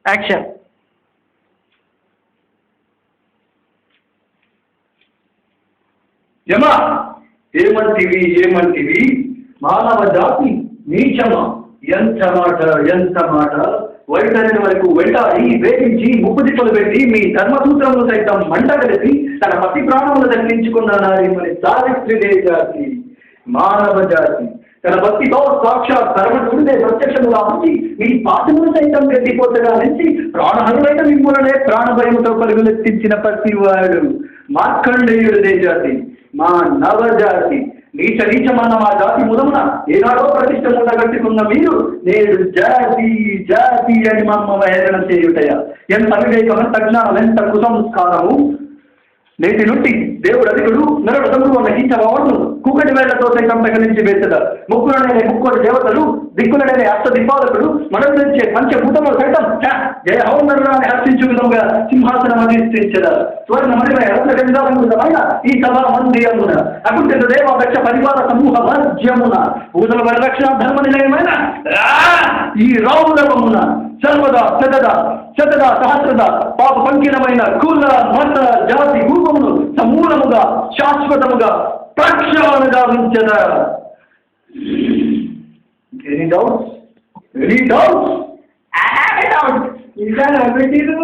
Action. యమా ఏమంటివి మానవ జాతి నీచమా, ఎంత మాట వైటైన వరకు వెంటాడి వేధించి ముప్పు దిక్కులు పెట్టి మీ ధర్మసూత్రములు సైతం మంటగలిసి తన పతి ప్రాణములు దక్కించుకున్న నారి మరి సావిత్రిదే జాతి మానవ జాతి తన భక్తితో సాక్షాత్ ధర్మసుడిదే ప్రత్యక్షముగా ఉంచి మీ పాదములు సైతం గడ్డిపోతగా నుంచి ప్రాణహరుడైన మిమ్ములనే ప్రాణభయముతో పరుగులెత్తించిన ప్రతివాడు మార్కండేయుడిదే జాతి మా నవజాతి నీచమన్న మా జాతి ముదమున ఏనాడో ప్రతిష్ట ఉండగట్టుకున్న మీరు నేడు జాతి అని మమ్మ వేదన చేయుటయ ఎంత వివేకం, ఎంత జ్ఞానం, ఎంత కుసంస్కారము. నేటి నుండి దేవుడు అధికుడు నరడములు అన్న కీచవాడు కుక్కటి వేళ్లతో సైతం తగిలించి వేసద ముక్కులనే ముక్కోటి దేవతలు దిక్కులనే అష్ట దిపాలకుడు మనం తెచ్చే పంచభూతములు సైతం జయ హోమరాన్ని హర్షించు విధంగా సింహాసనం అధిష్ఠించద స్వర్ణ మణిమయ రత్నగంధాలంకృతమైన ఈ సభా మందిరమున అకుంఠిత దేవ దక్ష పరివార సమూహ మధ్యమున భూతల పరిరక్షణ ధర్మ నిలయమైన ఈ రౌరవమున సర్వదా శతద సహస్రద పాప పంకిలమైన కుల మత జాతి రూపమును సమూలముగా శాశ్వతముగా ప్రక్షాళనగా ఉంచద. Any doubts? ఇంకా నవ్వెట్టిరు.